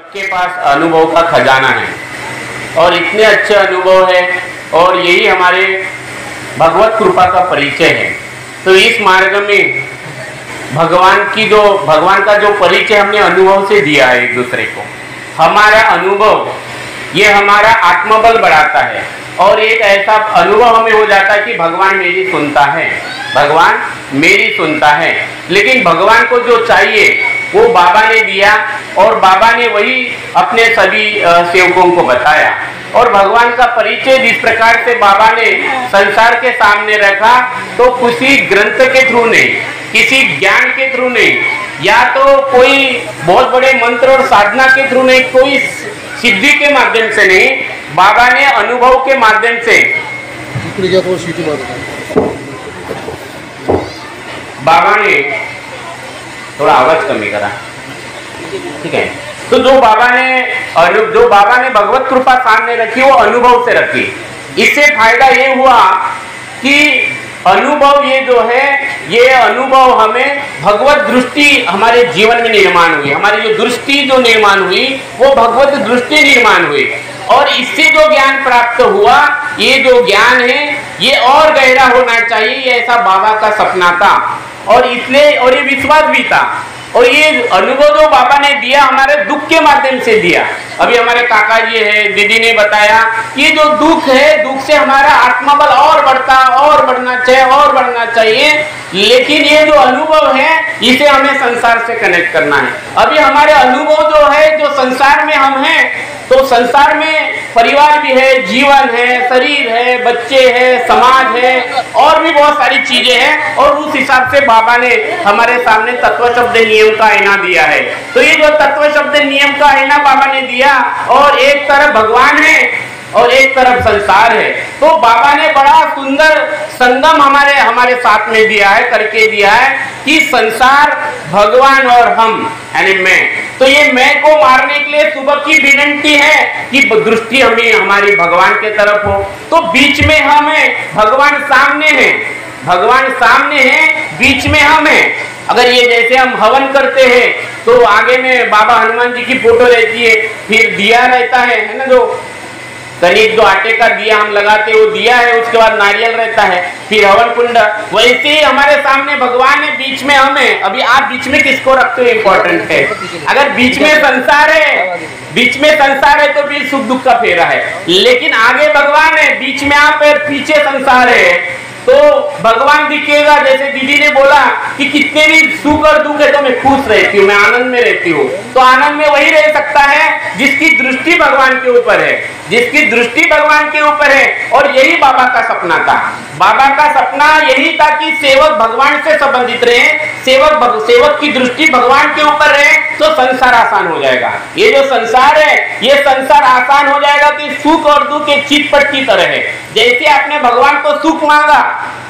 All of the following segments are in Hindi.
सबके पास अनुभव का खजाना है और इतने अच्छे अनुभव है और यही हमारे भगवत कृपा का परिचय है। तो इस मार्ग में भगवान का जो परिचय हमने अनुभव से दिया है एक दूसरे को, हमारा अनुभव ये हमारा आत्मबल बढ़ाता है और एक ऐसा अनुभव हमें हो जाता है कि भगवान मेरी सुनता है, भगवान मेरी सुनता है। लेकिन भगवान को जो चाहिए वो बाबा ने दिया और बाबा ने वही अपने सभी सेवकों को बताया। और भगवान का परिचय जिस प्रकार से बाबा ने संसार के सामने रखा, तो किसी ग्रंथ के थ्रू नहीं, किसी ज्ञान के थ्रू नहीं, या तो कोई बहुत बड़े मंत्र और साधना के थ्रू नहीं, कोई सिद्धि के माध्यम से नहीं, बाबा ने अनुभव के माध्यम से बाबा ने थोड़ा आवाज कमी करा, ठीक है। तो जो बाबा ने भगवत कृपा सामने रखी वो अनुभव से रखी। इससे फायदा ये हुआ कि अनुभव ये जो है, ये अनुभव हमें भगवत दृष्टि हमारे जीवन में निर्माण हुई, हमारी जो दृष्टि जो निर्माण हुई वो भगवत दृष्टि निर्माण हुई और इससे जो ज्ञान प्राप्त हुआ, ये जो ज्ञान है ये और गहरा होना चाहिए, ये ऐसा बाबा का सपना था और इसलिए और ये विश्वास भी था। और ये अनुभव जो बाबा ने दिया हमारे दुख के माध्यम से दिया। अभी हमारे काका जी है, दीदी ने बताया कि जो दुख है, दुख से हमारा आत्मबल और बढ़ना चाहिए। लेकिन ये जो अनुभव है इसे हमें संसार से कनेक्ट करना है। अभी हमारे अनुभव जो है, जो संसार में हम हैं, तो संसार में परिवार भी है, जीवन है, शरीर है, बच्चे हैं, समाज है और भी बहुत सारी चीजें हैं। और उस हिसाब से बाबा ने हमारे सामने तत्व शब्द नियम का आईना दिया है। तो ये जो तत्व शब्द नियम का आईना बाबा ने दिया और एक तरफ भगवान है और एक तरफ संसार है, तो बाबा ने बड़ा सुंदर संगम हमारे साथ में दिया है, करके दिया है कि संसार, भगवान और हम यानी मैं। तो ये मैं को मारने के लिए सुबह की विनंती है कि दृष्टि हमारी भगवान के तरफ हो। तो बीच में हम हैं, भगवान सामने है, भगवान सामने है, बीच में हम हैं। अगर ये जैसे हम हवन करते हैं तो आगे में बाबा हनुमान जी की फोटो रहती है, फिर दिया रहता है ना, जो कनिक जो आटे का दिया हम लगाते हैं वो दिया है, उसके बाद नारियल रहता है, फिर हवन कुंड। वैसे ही हमारे सामने भगवान है, बीच में हम है। अभी आप बीच में किसको रखते हो इम्पोर्टेंट है। अगर बीच में संसार है तो भी सुख दुख का फेरा है, लेकिन आगे भगवान है, बीच में आप है, पीछे संसार है, तो भगवान दिखेगा। जैसे दीदी ने बोला कि कितने भी सुख और दुख है तो मैं खुश रहती हूँ, मैं आनंद में रहती हूँ। तो आनंद में वही रह सकता है जिसकी दृष्टि भगवान के ऊपर है, जिसकी दृष्टि भगवान के ऊपर है। और यही बाबा का सपना था। बाबा का सपना यही था कि सेवक भगवान से संबंधित रहे, सेवक की दृष्टि भगवान के ऊपर रहे, तो संसार आसान हो जाएगा। ये जो संसार है, ये संसार आसान हो जाएगा कि सुख और दुख एक चितपट की तरह है। जैसे आपने भगवान को सुख मांगा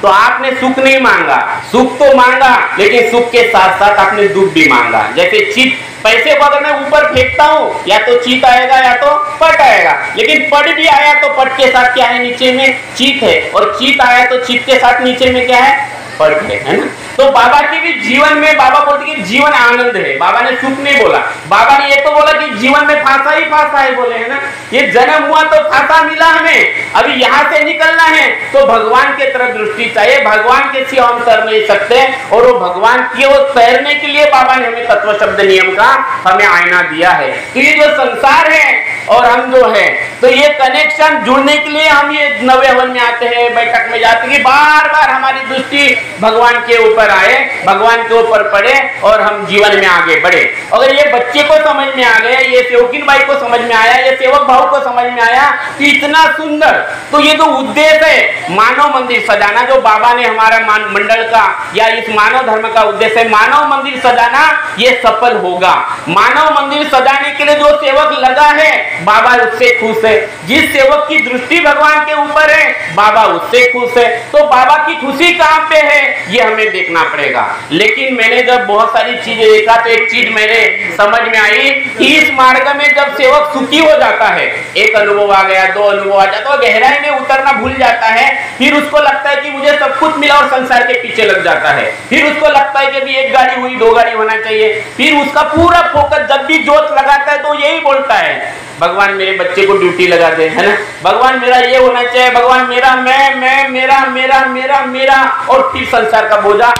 तो आपने सुख नहीं मांगा, सुख तो मांगा, लेकिन सुख के साथ साथ आपने दुख भी मांगा। जैसे चित, पैसे को अगर मैं ऊपर फेंकता हूँ या तो चीत आएगा या तो पट आएगा, लेकिन पट भी आया तो पट के साथ क्या है, नीचे में चीत है, और चीत आया तो चीत के साथ नीचे में क्या है, पट है ना। तो बाबा के भी जीवन में बाबा बोलते कि जीवन आनंद है। बाबा ने सुख नहीं बोला, बाबा ने ये तो बोला कि जीवन में फांसा ही फांसा है, बोले है ना। ये जन्म हुआ तो फांसा मिला हमें, अभी यहाँ से निकलना है तो भगवान के तरफ दृष्टि चाहिए। भगवान के सिवा हम तैर नहीं सकते, और वो भगवान की वो तैरने के लिए बाबा ने हमें तत्व शब्द नियम का हमें आईना दिया है। तो ये जो संसार है और हम जो है, तो ये कनेक्शन जुड़ने के लिए हम ये नवे हवन में आते हैं, बैठक में जाते हैं, बार बार हमारी दृष्टि भगवान के ऊपर आए, भगवान के ऊपर पड़े और हम जीवन में आगे बढ़े। अगर ये बच्चे को समझ में आ गया, ये सेवकिन भाई को समझ में आया, ये सेवक भाव को समझ में आया कि इतना सुंदर, तो ये जो उद्देश्य है मानव मंदिर सजाना, जो बाबा ने हमारा मंडल का या इस मानव धर्म का उद्देश्य है मानव मंदिर सजाना, ये सफल होगा। मानव मंदिर सजाने के लिए जो सेवक लगा है, बाबा उससे खुश है। जिस सेवक की दृष्टि भगवान के ऊपर है, बाबा उससे खुश है। तो बाबा की खुशी कहाँ पे है, ये हमें देखना पड़ेगा। लेकिन मैंने जब बहुत सारी चीजें देखा तो एक चीज मेरे समझ में आई कि इस मार्ग में जब सेवक सुखी हो जाता है, एक अनुभव आ गया, दो अनुभव आ जाता है, गहराई में उतरना भूल जाता है, फिर उसको लगता है कि मुझे सब कुछ मिला और संसार के पीछे लग जाता है। फिर उसको लगता है कि भी एक गाड़ी हुई, दो गाड़ी होना चाहिए। फिर उसका पूरा फोकस जब भी जोत लगाता है तो यही वही बोलता है, भगवान मेरे बच्चे को ड्यूटी लगा दे, है ना, भगवान मेरा ये होना चाहिए, भगवान मेरा मैं मेरा मेरा मेरा मेरा, और फिर संसार का बोझा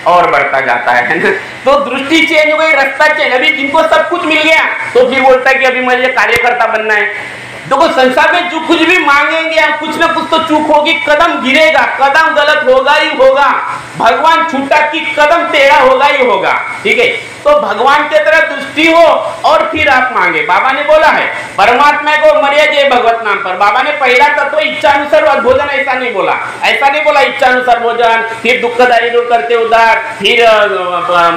और बढ़ता जाता है ना। तो दृष्टि चेंज हो गई, रास्ता चेंज। अभी जिनको सब कुछ मिल गया तो फिर बोलता है कि अभी मुझे कार्यकर्ता बनना है। देखो संसार में जो कुछ भी मांगेंगे हम, कुछ ना कुछ तो चूक होगी, कदम गिरेगा, कदम गलत होगा ही होगा, भगवान छूटा कि कदम टेढ़ा होगा ही होगा, ठीक है। तो भगवान के तरफ दृष्टि हो और फिर आप मांगे। बाबा ने बोला है परमात्मा को मर्या जय भगवत नाम पर। बाबा ने पहला तत्व इच्छा अनुसार भोजन ऐसा नहीं बोला, ऐसा नहीं बोला इच्छा अनुसार भोजन, फिर दुख दारिद्र करते उदार, फिर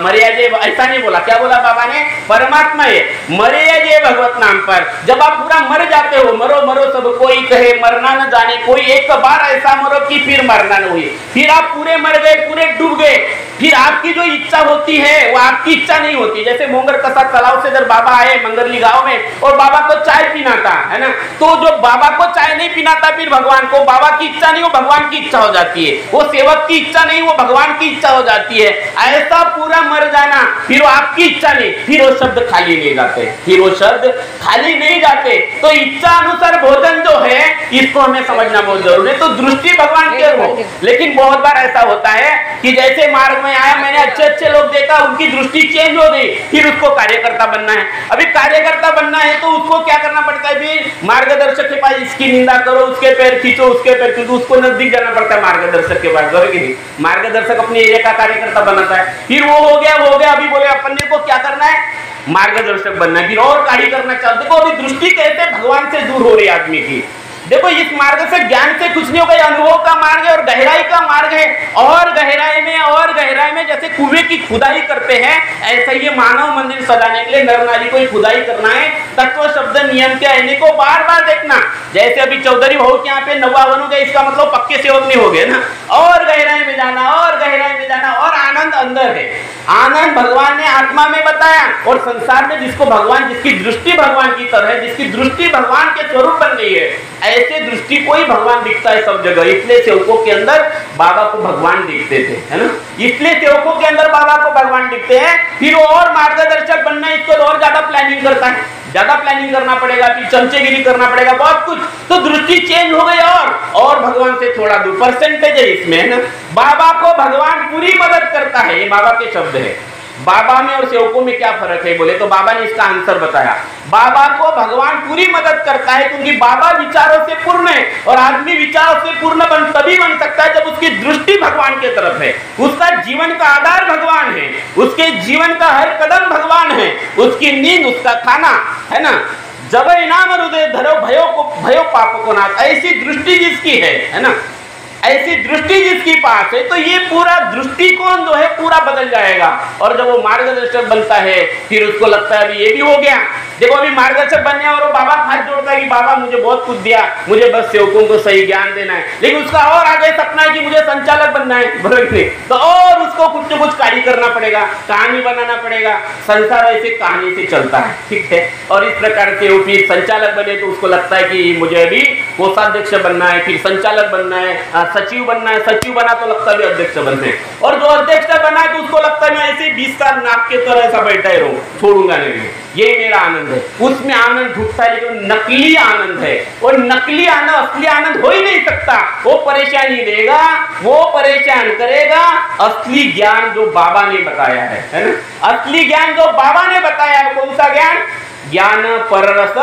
मर्या जय, ऐसा नहीं बोला। क्या बोला बाबा ने? परमात्मा है मर्या जय भगवत नाम पर। जब आप पूरा मर जाते हो, मरो मरो सब कोई कहे, मरना न जाने कोई, एक बार ऐसा मरो कि फिर मरना न हुई, फिर आप पूरे मर गए, पूरे डूब गए, फिर आपकी जो इच्छा होती है वो आपकी इच्छा नहीं होती। जैसे मोंगर कसा तालाब से जब बाबा आए मंगरली गांव में और बाबा को चाय पीना था, है ना, तो जो बाबा को चाय नहीं पीना था, फिर भगवान को, बाबा की इच्छा नहीं, वो भगवान की इच्छा हो जाती है, वो सेवक की इच्छा नहीं, वो भगवान की इच्छा हो जाती है। ऐसा पूरा मर जाना, फिर वो आपकी इच्छा नहीं, फिर वो शब्द खाली नहीं जाते, फिर वो शब्द खाली नहीं जाते। तो इच्छा अनुसार भोजन जो है इसको हमें समझना बहुत जरूरी है। तो दृष्टि भगवान के हो, लेकिन बहुत बार ऐसा होता है कि जैसे मार्ग में आया, मैंने अच्छे अच्छे लोग देखा, उनकी दृष्टि चेंज हो गई, फिर उसको कार्यकर्ता बनना है। अभी कार्यकर्ता बनना है तो उसको क्या करना पड़ता है? फिर मार्गदर्शक के पास इसकी निंदा करो, उसके पैर खींचो, उसके पैर खींचो, उसको नजदीक जाना पड़ता है मार्गदर्शक के पास, कि नहीं? मार्गदर्शक अपने एरिया का कार्यकर्ता बनाता है, फिर वो हो गया। अभी बोले अपन को क्या करना है? मार्गदर्शक बनना है, फिर और कार्य करना चाहते। देखो अभी दृष्टि कैसे भगवान से दूर हो रही है आदमी की। देखो इस मार्ग से ज्ञान से कुछ नहीं होगा, अनुभव का मार्ग है और गहराई का मार्ग है। और गहराई में जैसे कुएं की खुदाई करते हैं, ऐसे ये मानव मंदिर सजाने के लिए नर नारी को खुदाई करना है। तत्व शब्द नियम के आने को बार बार देखना। जैसे अभी चौधरी भाऊ के यहाँ पे 99 हो गए, इसका मतलब पक्के सेवक नहीं हो गए ना। और गहराई में जाना, और गहराई में जाना, और आनंद अंदर है। आनंद भगवान ने आत्मा में बताया, और संसार में जिसको भगवान, जिसकी दृष्टि भगवान की तरह है, जिसकी दृष्टि भगवान के स्वरूप बन गई है, ऐसे दृष्टि को ही भगवान दिखता है सब जगह। इसलिए सेवकों के अंदर बाबा को भगवान दिखते थे, है ना, इसलिए सेवकों के अंदर बाबा को भगवान दिखते हैं। फिर और मार्गदर्शक बनना है, इसको और ज्यादा प्लानिंग करता है, ज्यादा प्लानिंग करना पड़ेगा, फिर चमचेगिरी करना पड़ेगा, बहुत कुछ। तो दृष्टि चेंज हो गई और भगवान से थोड़ा दूर। परसेंटेज है इसमें, है ना। बाबा को भगवान पूरी मदद करता है, ये बाबा के शब्द है। बाबा में और सेवकों में क्या फर्क है बोले तो बाबा ने इसका आंसर बताया। बाबा को भगवान पूरी मदद करता है क्योंकि बाबा विचारों से पूर्ण है, और आदमी विचारों से पूर्ण तभी बन सकता है जब उसकी दृष्टि भगवान की तरफ है, उसका जीवन का आधार भगवान है, उसके जीवन का हर कदम भगवान है, उसकी नींद, उसका खाना, है ना। जब इनाम हृदय धरो भयो पाप को नाथ, ऐसी दृष्टि जिसकी है ना, ऐसी दृष्टि जिसके पास है, तो ये पूरा दृष्टिकोण जो है पूरा बदल जाएगा। और जब वो मार्गदर्शक बनता है फिर उसको लगता है अभी ये भी हो गया। देखो अभी मार्गदर्शक बनने और वो बाबा हाथ जोड़ता है कि बाबा मुझे बहुत कुछ दिया, मुझे बस सेवकों को सही ज्ञान देना है, लेकिन उसका और आगे सपना है कि मुझे संचालक बनना है, बराबर। तो और उसको कुछ न कुछ कार्य करना पड़ेगा, कहानी बनाना पड़ेगा। संसार ऐसे कहानी से चलता है, ठीक है। और इस प्रकार से वो फिर संचालक बने तो उसको लगता है कि मुझे अभी कोषाध्यक्ष बनना है, फिर संचालक बनना है, सचिव बनना है, सचिव बना तो लगता है अध्यक्ष बनना है, और जो अध्यक्ष बना है तो उसको लगता है मैं ऐसे 20 साल नाक के तरह ऐसा बैठा ही रहूं, छोड़ूंगा नहीं, ये मेरा आनंद है। उसमें आनंद ढूंढता है लेकिन नकली आनंद है, और नकली आनंद असली आनंद हो ही नहीं सकता। वो परेशानी देगा, वो परेशान करेगा। असली ज्ञान जो बाबा ने बताया है ना, असली ज्ञान जो बाबा ने बताया है, कौन सा ज्ञान? ज्ञान पररस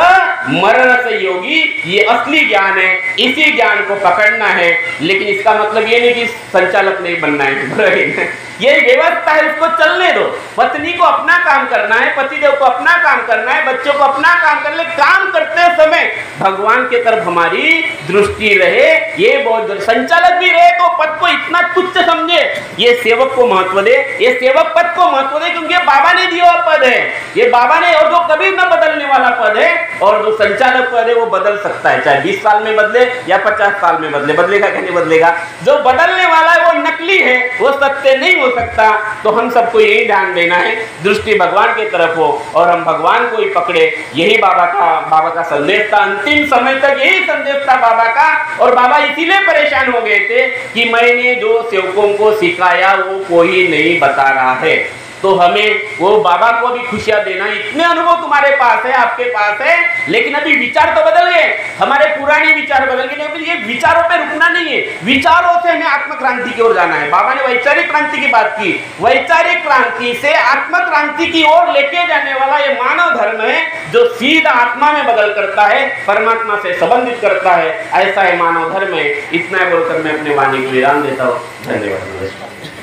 मररस योगी, ये असली ज्ञान है। इसी ज्ञान को पकड़ना है, लेकिन इसका मतलब ये नहीं कि संचालक नहीं बनना है, ये व्यवस्था है, उसको चलने दो। पत्नी को अपना काम करना है, पतिदेव को अपना काम करना है, बच्चों को अपना काम करना है। काम करते समय भगवान के तरफ हमारी दृष्टि रहे, ये बहुत। संचालक भी रहे तो पद को इतना तुच्छ समझे, ये सेवक को महत्व दे, ये सेवक पद को महत्व दे, क्योंकि बाबा ने दिया हुआ पद है, ये बाबा ने, और जो कभी न बदलने वाला पद है। और जो संचालक पद है वो बदल सकता है, चाहे 20 साल में बदले या 50 साल में बदले, बदलेगा क्या नहीं बदलेगा। जो बदलने वाला है वो नकली है, वो सत्य नहीं हो सकता। तो हम सबको यही ध्यान देना है, दृष्टि भगवान की तरफ हो और हम भगवान को ही पकड़े। यही बाबा का संदेश था, अंतिम समय तक यही संदेश था बाबा का। और बाबा इसीलिए परेशान हो गए थे कि मैंने जो सेवकों को सिखाया वो कोई नहीं बता रहा है। तो हमें वो बाबा को भी खुशियां देना। इतने अनुभव तुम्हारे पास है, आपके पास है, लेकिन अभी विचार तो बदल गए, हमारे पुराने विचार बदल गए। लेकिन ये विचारों पे रुकना नहीं है, विचारों से हमें आत्म क्रांति की ओर जाना है। बाबा ने वैचारिक क्रांति की बात की, वैचारिक क्रांति से आत्म क्रांति की ओर लेके जाने वाला ये मानव धर्म है, जो सीधा आत्मा में बदल करता है, परमात्मा से संबंधित करता है। ऐसा है मानव धर्म है। इतना बोलकर मैं अपने वाणी को विराम देता हूँ। धन्यवाद।